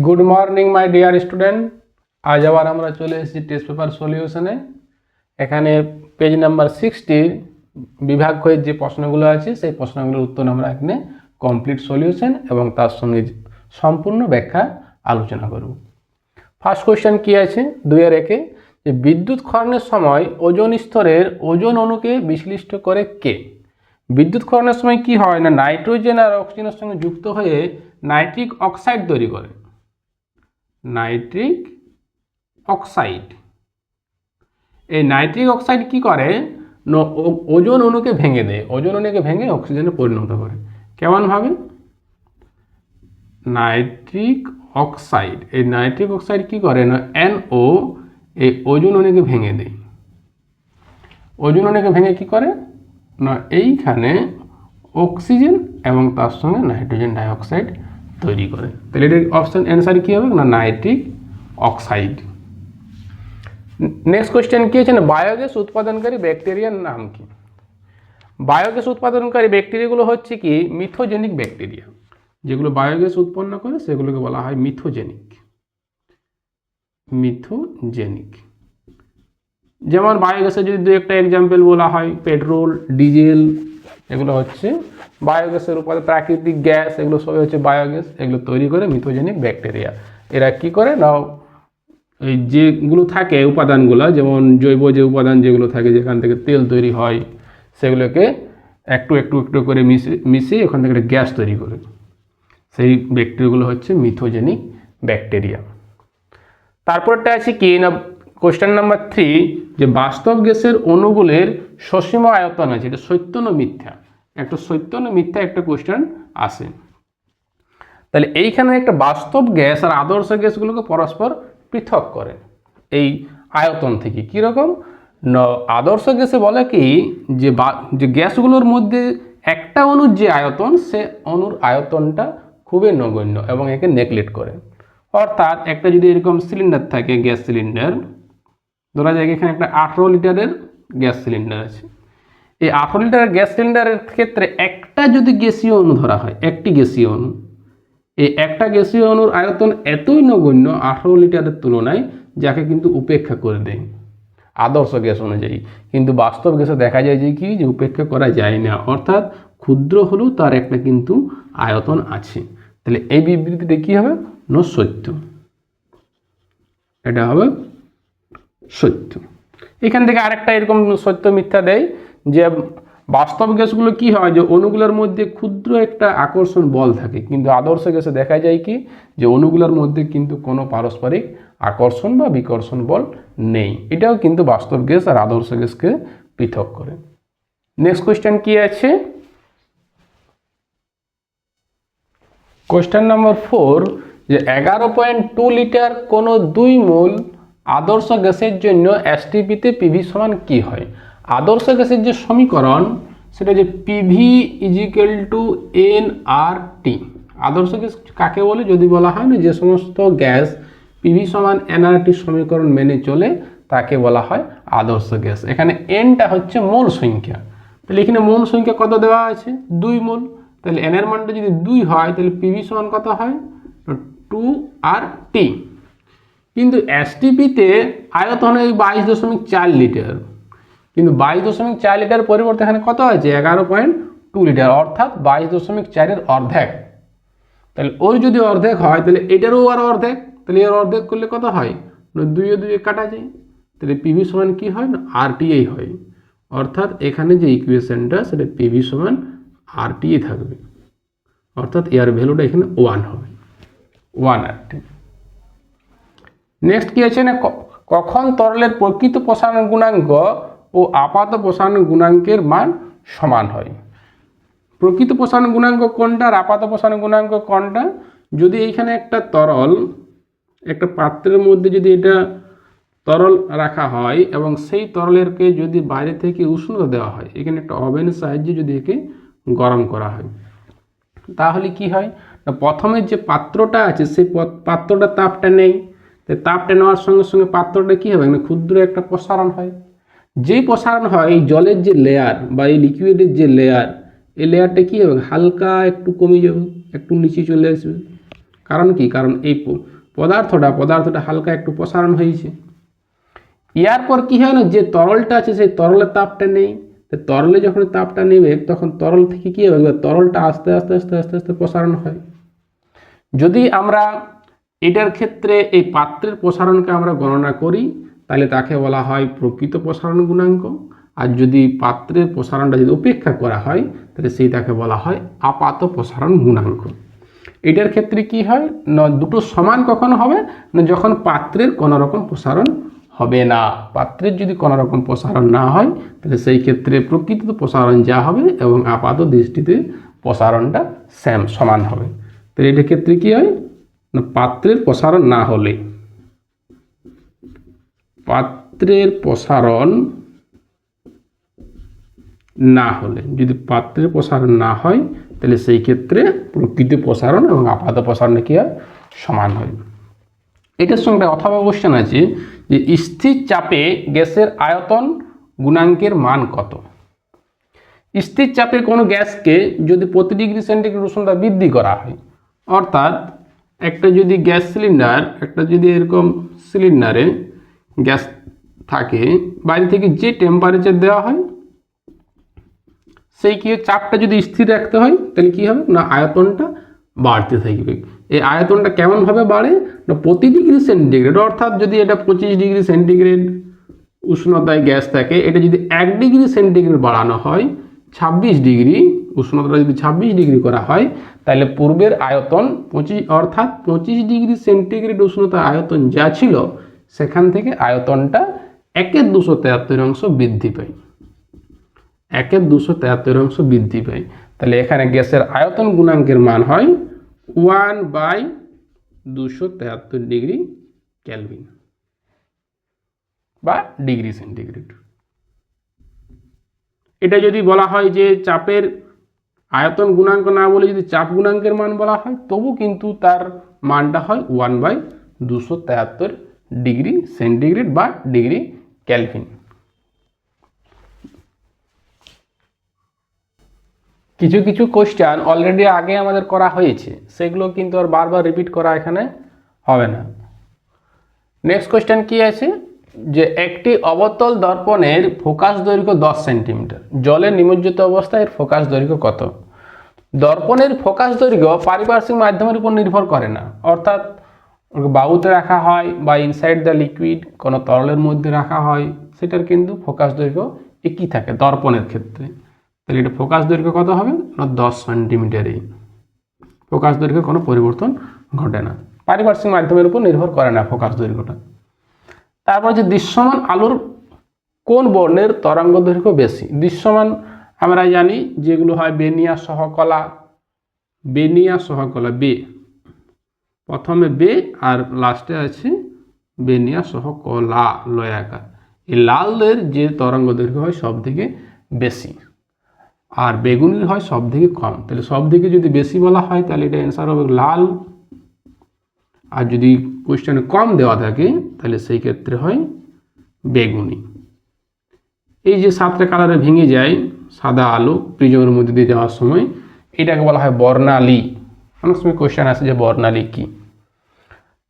Good morning my dear student. আজ আবার আমরা চলে এসেছি টেস্ট পেপার সলিউশনে। এখানে পেজ নাম্বার 60 বিভাগ হয়ে যে প্রশ্নগুলো আছে সেই প্রশ্নগুলোর উত্তর আমরা এখানে কমপ্লিট সলিউশন এবং তার সঙ্গে সম্পূর্ণ ব্যাখ্যা আলোচনা করব। ফার্স্ট কোয়েশ্চেন কি আছে 2-1 যে বিদ্যুৎ ক্ষরণের সময় ওজোন স্তরের ওজোন অণুকে বিশ্লিষ্ট করে কে? বিদ্যুৎ ক্ষরণের সময় কি হয় না, নাইট্রোজেন আর অক্সিজেনের সঙ্গে যুক্ত হয়ে নাইট্রিক অক্সাইড তৈরি করে। নাইট্রিক অক্সাইড, এই নাইট্রিক অক্সাইড কি করে ওজোন অণুকে ভেঙে দেয়, ওজোন অণুকে ভেঙে অক্সিজেনে পরিণত করে। কেমনভাবে? নাইট্রিক অক্সাইড, এই নাইট্রিক অক্সাইড কি করে না NO এই ওজোন অণুকে ভেঙে দেয়। ওজোন অণুকে ভেঙে কি করে না এইখানে অক্সিজেন এবং তার সঙ্গে নাইট্রোজেন ডাইঅক্সাইড তৈরি করে। তাহলে এটার অপশন অ্যান্সার কী হবে না নাইট্রিক অক্সাইড। নেক্সট কোয়েশ্চেন কি আছে না বায়োগ্যাস উৎপাদনকারী ব্যাকটেরিয়ার নাম কি? বায়োগ্যাস উৎপাদনকারী ব্যাকটেরিয়াগুলো হচ্ছে কি মিথোজেনিক ব্যাকটেরিয়া। যেগুলো বায়োগ্যাস উৎপন্ন করে সেগুলোকে বলা হয় মিথোজেনিক। মিথোজেনিক যেমন বায়োগ্যাসের যদি দু একটা এক্সাম্পল বলা হয়, পেট্রোল, ডিজেল, এগুলো হচ্ছে বায়োগ্যাসের উপরে প্রাকৃতিক গ্যাস, এগুলো সবই হচ্ছে বায়োগ্যাস। এগুলো তৈরি করে মিথোজেনিক ব্যাকটেরিয়া। এরা কি করে না এই যেগুলো থাকে উপাদানগুলো, যেমন জৈব যে উপাদান যেগুলো থাকে যেখান থেকে তেল তৈরি হয়, সেগুলোকে একটু একটু একটু করে মিশিয়ে ওখান থেকে গ্যাস তৈরি করে। সেই ব্যাকটেরিয়াগুলো হচ্ছে মিথোজেনিক ব্যাকটেরিয়া। তারপরটা আছে কি না কোয়েশ্চেন নাম্বার 3 যে বাস্তব গ্যাসের অণুগুলির সসীম আয়তন আছে, এটা সত্য না মিথ্যা? একটা সত্য না মিথ্যা একটা কোয়েশ্চেন আসে। তাহলে এইখানে একটা বাস্তব গ্যাস আর আদর্শ গ্যাসগুলোকে পরস্পর পৃথক করে এই আয়তন থেকে। কীরকম না আদর্শ গ্যাসে বলে কি যে গ্যাসগুলোর মধ্যে একটা অণুর যে আয়তন সে অণুর আয়তনটা খুবই নগণ্য এবং একে নেগলেক্ট করে। অর্থাৎ একটা যদি এরকম সিলিন্ডার থাকে, গ্যাস সিলিন্ডার, ধরা যায় এখানে একটা 18 লিটারের গ্যাস সিলিন্ডার আছে। এই 18 লিটারের গ্যাস সিলিন্ডারের ক্ষেত্রে একটা যদি গ্যাসীয় অণু ধরা হয়, একটি গ্যাসীয় অণু, এই একটা গ্যাসীয় অণুর আয়তন এতই নগণ্য 18 লিটারের তুলনায় যাকে কিন্তু উপেক্ষা করে দেয় আদর্শ গ্যাস অনুযায়ী। কিন্তু বাস্তব গ্যাসে দেখা যায় যে কি যে উপেক্ষা করা যায় না, অর্থাৎ ক্ষুদ্র হলেও তার একটা কিন্তু আয়তন আছে। তাহলে এই বিবৃতিটা কী হবে না সত্য, এটা হবে সত্য। এখান থেকে আরেকটা এরকম সত্য মিথ্যা দেয় যে বাস্তব গ্যাসগুলো কি হয় যে অণুগুলোর মধ্যে ক্ষুদ্র একটা আকর্ষণ বল থাকে, কিন্তু আদর্শ গ্যাসে দেখা যায় কি যে অণুগুলোর মধ্যে কিন্তু কোনো পারস্পরিক আকর্ষণ বা বিকর্ষণ বল নেই। এটাও কিন্তু বাস্তব গ্যাস আর আদর্শ গ্যাসকে পৃথক করে। নেক্সট কোয়েশ্চেন কি আছে কোয়েশ্চেন নাম্বার 4 যে 11.2 লিটার কোনো 2 মোল আদর্শ গ্যাসের জন্য এসটিপিতে পিভি সমান কি হয়? আদর্শ গ্যাসের যে সমীকরণ সেটা যে পিভি ইজিক্যাল টু এনআরটি। আদর্শ গ্যাস কাকে বলে? যদি বলা হয় না যে সমস্ত গ্যাস পিভি সমান এনআরটি সমীকরণ মেনে চলে তাকে বলা হয় আদর্শ গ্যাস। এখানে এনটা হচ্ছে মোল সংখ্যা, তাহলে এখানে মোল সংখ্যা কত দেওয়া আছে 2 মোল। তাহলে এন এর মানটা যদি 2 হয় তাহলে পিভি সমান কত হয় 2RT। কিন্তু এসটিপিতে আয়তন হয় 22.4 লিটার, কিন্তু 22.4 লিটার পরিবর্তে এখানে কত আছে 11.2 লিটার, অর্থাৎ 22.4 এর অর্ধেক। তাহলে ওর যদি অর্ধেক হয় তাহলে এটারও আর অর্ধেক, তাহলে এর অর্ধেক করলে কত হয় 2 কাটা যায়। তাহলে পিভি সমান কি হয় না RTই হয়, অর্থাৎ এখানে যে ইকুয়েশনটা সেটা পিভি সমান RT থাকবে, অর্থাৎ এর ভ্যালুটা এখানে 1 হবে, 1RT। নেক্সট কি আছে না কখন তরলের প্রকৃত প্রসারণ গুণাঙ্ক ও আপাত প্রসারণ গুণাঙ্কের মান সমান হয়? প্রকৃত প্রসারণ গুণাঙ্ক কোনটা আর আপাত প্রসারণ গুণাঙ্ক কোনটা? যদি এইখানে একটা তরল একটা পাত্রের মধ্যে যদি এটা তরল রাখা হয় এবং সেই তরলেরকে যদি বাইরে থেকে উষ্ণতা দেওয়া হয়, এখানে একটা ওভেনের সাহায্যে যদি একে গরম করা হয়, তাহলে কি হয় না প্রথমে যে পাত্রটা আছে সেই পাত্রটা তাপটা নেই, তাপটা নেওয়ার সঙ্গে সঙ্গে পাত্রটা কী হবে না ক্ষুদ্র একটা প্রসারণ হয়। যেই প্রসারণ হয় এই জলের যে লেয়ার বা এই লিকুইডের যে লেয়ার, এই লেয়ারটা কী হবে হালকা একটু কমে যাবে, একটু নিচে চলে আসবে, কারণ কি, কারণ এই পদার্থটা হালকা একটু প্রসারণ হয়েছে। ইয়ার পর কি হয় না, যে তরলটা আছে সেই তরলের তাপটা নেই, তরলে যখন তাপটা নেবে তখন তরল থেকে কি হবে, তরলটা আস্তে আস্তে আস্তে আস্তে আস্তে প্রসারণ হয়। যদি আমরা এটার ক্ষেত্রে এই পাত্রের প্রসারণকে আমরা গণনা করি তাহলে তাকে বলা হয় প্রকৃত প্রসারণ গুণাঙ্ক, আর যদি পাত্রের প্রসারণটা যদি উপেক্ষা করা হয় তাহলে তাকে বলা হয় আপাত প্রসারণ গুণাঙ্ক। এটার ক্ষেত্রে কি হয় না, দুটো সমান কখনো হবে না, যখন পাত্রের কোনো রকম প্রসারণ হবে না। পাত্রের যদি কোনো রকম প্রসারণ না হয় তাহলে সেই ক্ষেত্রে প্রকৃত প্রসারণ যা হবে এবং আপাত দৃষ্টিতে প্রসারণটা সমান হবে। তাহলে এটার ক্ষেত্রে কি হয় না, পাত্রের প্রসারণ না হলে, যদি পাত্রের প্রসারণ না হয় তাহলে সেই ক্ষেত্রে প্রকৃত প্রসারণ এবং আপাত প্রসারণ কি হয়, সমান হয়। এটার সঙ্গে অথবা কোশ্চেন আছে যে স্থির চাপে গ্যাসের আয়তন গুণাঙ্কের মান কত। স্থির চাপে কোনো গ্যাসকে যদি প্রতি ডিগ্রি সেন্টিগ্রেড উষ্ণতা বৃদ্ধি করা হয়, অর্থাৎ একটা যদি গ্যাস সিলিন্ডার, একটা যদি এরকম সিলিন্ডারে গ্যাস থাকে, বাইরে থেকে যে টেম্পারেচার দেওয়া হয় সেই কি চাপটা যদি স্থির রাখতে হয় তাহলে কি হবে না, আয়তনটা বাড়তে থাকবে। এই আয়তনটা কেমনভাবে বাড়ে না, প্রতি ডিগ্রি সেন্টিগ্রেড, অর্থাৎ যদি এটা 25 ডিগ্রি সেন্টিগ্রেড উষ্ণতায় গ্যাস থাকে, এটা যদি 1 ডিগ্রি সেন্টিগ্রেড বাড়ানো হয়, 26 ডিগ্রি উষ্ণতাটা যদি 26 ডিগ্রি করা হয় তাহলে পূর্বের আয়তন 25, অর্থাৎ 25 ডিগ্রি সেন্টিগ্রেড উষ্ণতার আয়তন যা ছিল সেখান থেকে আয়তনটা 1/273 বৃদ্ধি পায়, 1/273 বৃদ্ধি পায়। তাহলে এখানে গ্যাসের আয়তন গুণাঙ্কের মান হয় 1/273 ডিগ্রি কেলভিন বা ডিগ্রি সেন্টিগ্রেড। এটা যদি বলা হয় যে চাপের আয়তন গুণাঙ্ক না বলে যদি চাপ গুণাঙ্কের মান বলা হয়, তবু কিন্তু তার মানটা হয় 1/273 ডিগ্রি সেন্টিগ্রেড বা ডিগ্রি কেলভিন। কিছু কিছু কোশ্চেন অলরেডি আগে আমাদের করা হয়েছে, সেগুলো কিন্তু আর বারবার রিপিট করা এখানে হবে না। নেক্সট কোশ্চেন কি আছে, যে একটি অবতল দর্পণের ফোকাস দৈর্ঘ্য 10 সেন্টিমিটার, জলে নিমজ্জিত অবস্থায় এর ফোকাস দৈর্ঘ্য কত। দর্পণের ফোকাস দৈর্ঘ্য পারিপার্শ্বিক মাধ্যমের উপর নির্ভর করে না, অর্থাৎ বাহুতে রাখা হয় বা ইনসাইড দ্য লিকুইড কোনো তরলের মধ্যে রাখা হয়, সেটার কিন্তু ফোকাস দৈর্ঘ্য একই থাকে দর্পণের ক্ষেত্রে। তাহলে এটা ফোকাস দৈর্ঘ্য কত হবে না, 10 সেন্টিমিটারই। ফোকাস দৈর্ঘ্যে কোনো পরিবর্তন ঘটে না, পারিপার্শ্বিক মাধ্যমের উপর নির্ভর করে না ফোকাস দৈর্ঘ্যটা। তারপর যে দৃশ্যমান আলোর কোন বর্ণের তরঙ্গ দৈর্ঘ্য বেশি। দৃশ্যমান আমরা জানি যেগুলো হয় বেনিয়া সহকলা, বে, প্রথমে বে আর লাস্টে আছে বেনিয়া সহকলা লয়াকার। এই লালের যে তরঙ্গ দৈর্ঘ্য হয় সব থেকে বেশি, আর বেগুনির হয় সব থেকে কম। তাহলে সব থেকে যদি বেশি বলা হয় তাহলে এটা অ্যান্সার হবে লাল, আর যদি কোশ্চেনে কম দেওয়া থাকে তাহলে সেই ক্ষেত্রে হয় বেগুনি। এই যে 7টা কালারে ভেঙে যায় সাদা আলো প্রিজমের মধ্যে দিয়ে যাওয়ার সময়, এটাকে বলা হয় বর্ণালী। অনেক সময় কোশ্চেন আসে যে বর্ণালী কি।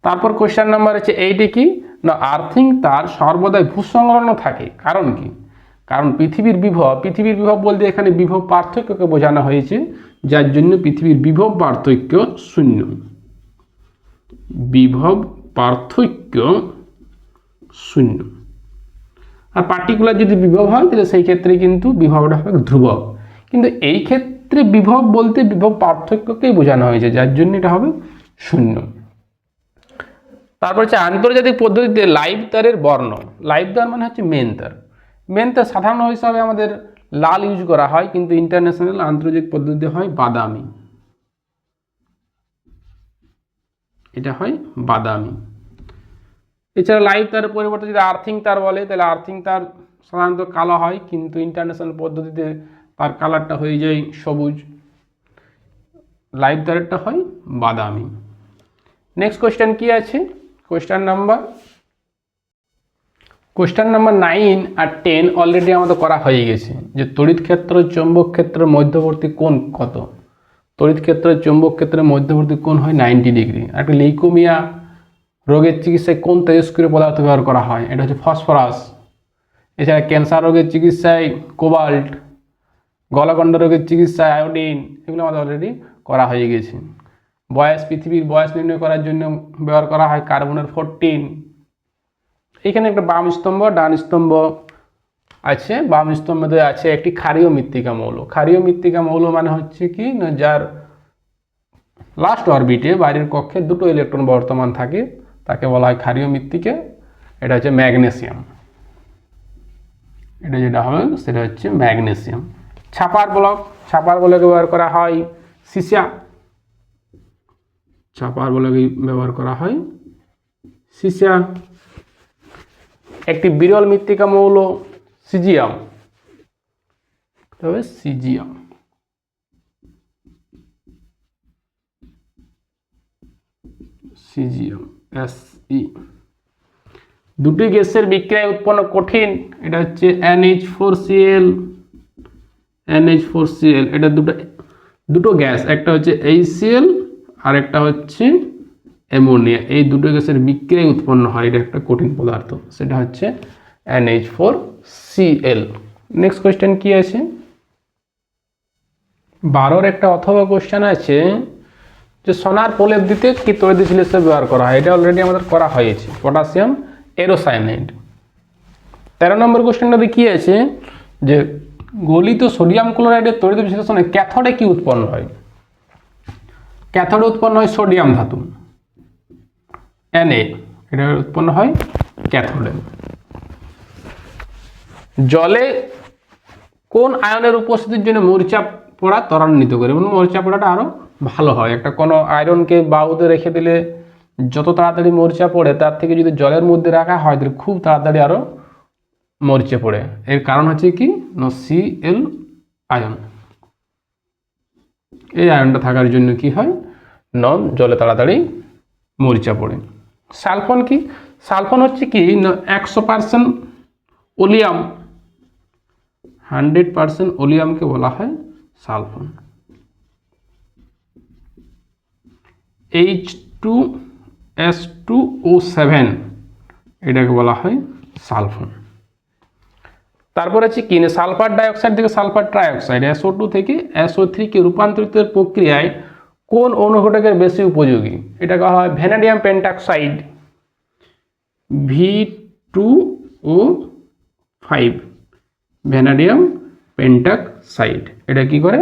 তারপর কোশ্চেন নাম্বার হচ্ছে এইটি কি না, আর্থিং তার সর্বদাই ভূসংলগ্ন থাকে, কারণ কি। কারণ পৃথিবীর বিভব বলতে এখানে বিভব পার্থক্যকে বোঝানো হয়েছে, যার জন্য পৃথিবীর বিভব পার্থক্য শূন্য। বিভব পার্থক্য শূন্য। আর পার্টিকুলার যদি বিভব হয় তাহলে সেই ক্ষেত্রে কিন্তু বিভবটা হবে ধ্রুবক, কিন্তু এই ক্ষেত্রে বিভব বলতে বিভব পার্থক্যকেই বোঝানো হয়েছে, যার জন্য এটা হবে শূন্য। তারপর হচ্ছে আন্তর্জাতিক পদ্ধতিতে লাইভ তারের বর্ণ। লাইভ তার মানে হচ্ছে মেন তার। মেন তার সাধারণ হিসাবে আমাদের লাল ইউজ করা হয়, কিন্তু ইন্টারন্যাশনাল আন্তর্জাতিক পদ্ধতিতে হয় বাদামি, এটা হয় বাদামি। এছাড়া লাইভ তারের পরিবর্তে যদি আর্থিং তার বলে তাহলে আর্থিং তার সাধারণত কালো হয়, কিন্তু ইন্টারন্যাশনাল পদ্ধতিতে তার কালারটা হয়ে যায় সবুজ। লাইভ তারেরটা হয় বাদামি। নেক্সট কোশ্চেন কি আছে, কোশ্চেন নাম্বার 9 আর 10 অলরেডি আমাদের করা হয়ে গেছে, যে তড়িৎ ক্ষেত্র চৌম্বক ক্ষেত্রের মধ্যবর্তী কোণ কত। তড়িৎ ক্ষেত্র চৌম্বক ক্ষেত্রের মধ্যবর্তী কোণ হয় 90 ডিগ্রি। একটা লিউকোমিয়া রোগের চিকিৎসায় কোন তেজস্ক্রিয় পদার্থ ব্যবহার করা হয়? এটা হচ্ছে ফসফরাস। এছাড়া ক্যান্সার রোগের চিকিৎসায় কোবাল্ট, গলগণ্ড রোগের চিকিৎসায় আয়োডিন, এগুলো আমাদের অলরেডি করা হয়ে গেছে। পৃথিবীর বয়স নির্ণয় করার জন্য ব্যবহার করা হয় কার্বনের 14। এখানে একটা বাম স্তম্ভ ডান স্তম্ভ আছে। বাম স্তম্ভে আছে একটি ক্ষারীয় মৃত্তিকা মৌল। ক্ষারীয় মৃত্তিকা মৌল মানে হচ্ছে কি না, যার লাস্ট অরবিটে বাইরের কক্ষে দুটো ইলেকট্রন বর্তমান থাকে, তাকে বলা হয় ক্ষারীয় মৃত্তিকা। এটা হচ্ছে ম্যাগনেসিয়াম। এটা যেটা হবে সেটা হচ্ছে ম্যাগনেসিয়াম। ছাপার ব্লক, ছাপার ব্লকে ব্যবহার করা হয় সীসা। ছাপার ব্লকে ব্যবহার করা হয় সীসা। একটি বিরল মৃত্তিকা মৌল সিজিয়াম, তবে সিজিয়াম। Caesium SE। দুটি গ্যাসের বিক্রিয়ায় উৎপন্ন কঠিন, এটা হচ্ছে NH4Cl। NH4Cl এটা দুটো গ্যাস, একটা হচ্ছে HCl আর একটা হচ্ছে অ্যামোনিয়া। এই দুটো গ্যাসের বিক্রিয়ায় উৎপন্ন হয়, এটা একটা কঠিন পদার্থ, সেটা হচ্ছে NH4Cl। নেক্সট কোয়েশ্চেন কি আছে? 12 একটা অথবা কোয়েশ্চেন আছে যে সোনার প্রলেপ দিতে কি তড়িৎ বিশ্লেষক ব্যবহার করা হয়? এটা অলরেডি আমাদের করা হয়েছে, পটাশিয়াম এরোসায়ানাইড। 13 নম্বর কোয়েশ্চেনটাতে কি আছে যে গলিত সোডিয়াম ক্লোরাইডের তড়িৎ বিশ্লেষণে ক্যাথোডে কি উৎপন্ন হয়? ক্যাথোডে উৎপন্ন হয় সোডিয়াম ধাতু Na, এটা উৎপন্ন হয় ক্যাথোডে। জলে কোন আয়নের উপস্থিতির জন্য মরিচা পড়া ত্বরান্বিত করে, এবং মরিচা পড়াটা আরো ভালো হয়? একটা কোনো আয়রনকে বাহুতে রেখে দিলে যত তাড়াতাড়ি মরিচা পড়ে, তার থেকে যদি জলের মধ্যে রাখা হয় তাহলে খুব তাড়াতাড়ি আরো মরিচা পড়ে। এর কারণ হচ্ছে কি না, Cl আয়ন। এই আয়নটা থাকার জন্য কি হয় না, জলে তাড়াতাড়ি মরিচা পড়ে। সালফন কি? সালফন হচ্ছে কি না 100% ওলিয়াম, 100% ওলিয়ামকে বলা হয় সালফন। H2S2O7 এটাকে বলা হয় সালফন। তারপর আছে কি না, সালফার ডাইঅক্সাইড থেকে সালফার ট্রাইঅক্সাইড, SO2 থেকে SO3 কে রূপান্তরিত প্রক্রিয়ায় কোন অনুঘটকের বেশি উপযোগী? এটাকে বলা হয় ভ্যানাডিয়াম পেন্টাক্সাইড, V2O5, ভ্যানাডিয়াম পেন্টাক্সাইড। এটা কি করে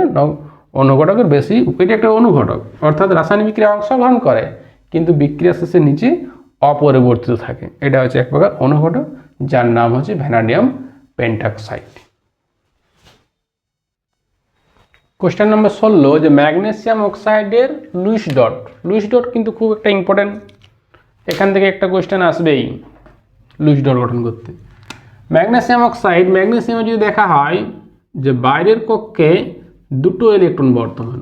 অনুঘটকের বেশি, এটা একটা অনুঘটক অর্থাৎ রাসায়নিক বিক্রিয়ায় অংশগ্রহণ করে কিন্তু বিক্রিয়া শেষে নিচে অপরিবর্তিত থাকে। এটা হচ্ছে এক প্রকার অনুঘটক যার নাম হচ্ছে ভ্যানাডিয়াম পেন্টাক্সাইড। কোশ্চেন নম্বর 16 যে ম্যাগনেসিয়াম অক্সাইডের লুইস ডট। লুইস ডট কিন্তু খুব একটা ইম্পর্টেন্ট, এখান থেকে একটা কোশ্চেন আসবেই লুইস ডট গঠন করতে। ম্যাগনেসিয়াম অক্সাইড, ম্যাগনেসিয়ামে যদি দেখা হয় যে বাইরের কক্ষে দুটো ইলেকট্রন বর্তমান,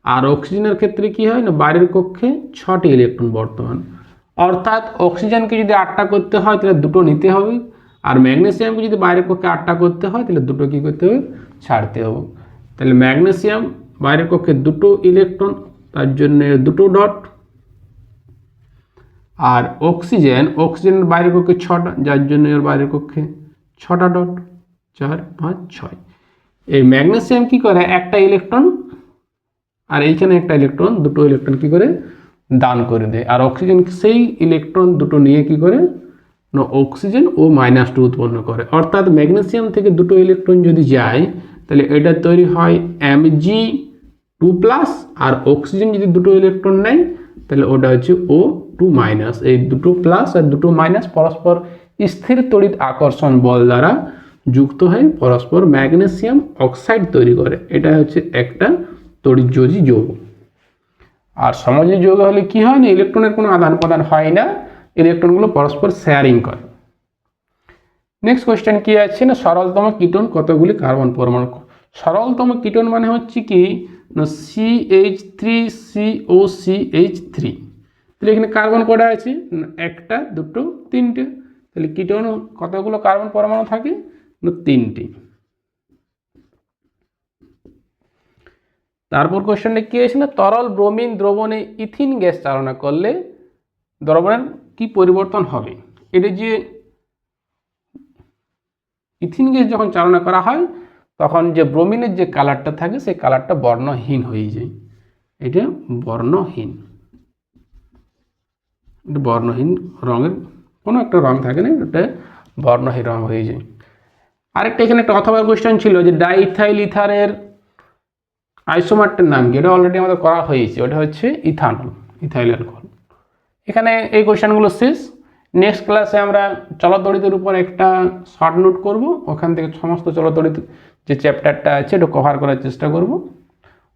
আর অক্সিজেনের ক্ষেত্রে কি হয় না বাইরের কক্ষে 6টি ইলেকট্রন বর্তমান। অর্থাৎ অক্সিজেনকে যদি 8টা করতে হয় তাহলে দুটো নিতে হবে, আর ম্যাগনেসিয়ামকে যদি বাইরের কক্ষে 8টা করতে হয় তাহলে দুটো কি করতে হবে, ছাড়তে হবে। তাহলে ম্যাগনেসিয়াম বাইরের কক্ষে দুটো ইলেকট্রন, তার জন্য দুটো ডট। আর অক্সিজেনের বাইরের কক্ষে 6টা, যার জন্য এর বাইরের কক্ষে 6টা ডট, 4 5 6। এই ম্যাগনেসিয়াম কি করে একটা ইলেকট্রন আর এইখানে একটা ইলেকট্রন, দুটো ইলেকট্রন কি করে দান করে দেয়, আর অক্সিজেন সেই ইলেকট্রন দুটো নিয়ে কি করে না অক্সিজেন ও -2 উৎপন্ন করে। অর্থাৎ ম্যাগনেসিয়াম থেকে দুটো ইলেকট্রন যদি যায় তাহলে এটা তৈরি হয় Mg2+, আর অক্সিজেন যদি দুটো ইলেকট্রন নেয় তাহলে ওটা হচ্ছে O2-। এই দুটো প্লাস আর দুটো মাইনাস পরস্পর স্থির তড়িৎ আকর্ষণ বল দ্বারা যুক্ত হয়ে পরস্পর ম্যাগনেসিয়াম অক্সাইড তৈরি করে। এটা হচ্ছে একটা তড়িৎযোজী যৌগ। আর সমযোজী যৌগ হলে কি হয় না, ইলেকট্রনের কোনো আদান প্রদান হয় না, ইলেকট্রনগুলো পরস্পর শেয়ারিং করে। নেক্সট কোয়েশ্চেন কি আছে না, সরলতম কিটোন কতগুলি কার্বন পরমাণু? সরলতম কিটোন মানে হচ্ছে কি না CH3COCH3। তাহলে এখানে কার্বন কটা আছে, একটা দুটো তিনটে। তাহলে কিটোন কতগুলো কার্বন পরমাণু থাকে না 3টি। তারপর কোশ্চেনটা কি হয়েছিল, তরল ব্রোমিন দ্রবণে ইথিন গ্যাস চালনা করলে দ্রবণের কি পরিবর্তন হবে। এটা যে ইথিন গ্যাস যখন চালনা করা হয় তখন যে ব্রোমিনের যে কালারটা থাকে সেই কালারটা বর্ণহীন হয়ে যায়। এটা বর্ণহীন, এটা বর্ণহীন রঙের কোনো একটা রং থাকে না, এটা বর্ণহীন রং হয়ে যায়। আরেকটা এখানে একটা অথবা কোশ্চেন ছিল যে ডাইইথাইল ইথারের আইসোমারটার নাম কি, এটা অলরেডি আমাদের করা হয়েছে, ওটা হচ্ছে ইথানল, ইথাইল অ্যালকোহল। এখানে এই কোশ্চেনগুলো শেষ। নেক্সট ক্লাসে আমরা চলতড়িতের উপর একটা শর্ট নোট করব, ওখান থেকে সমস্ত চলতড়িৎ যে চ্যাপ্টারটা আছে এটা কভার করার চেষ্টা করব,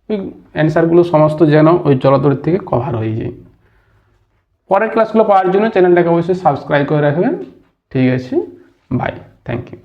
ওই অ্যান্সারগুলো সমস্ত যেন ওই চলতড়িৎ থেকে কভার হয়ে যায়। পরের ক্লাসগুলো পাওয়ার জন্য চ্যানেলটাকে অবশ্যই সাবস্ক্রাইব করে রাখবেন। ঠিক আছে, বাই, থ্যাংক ইউ।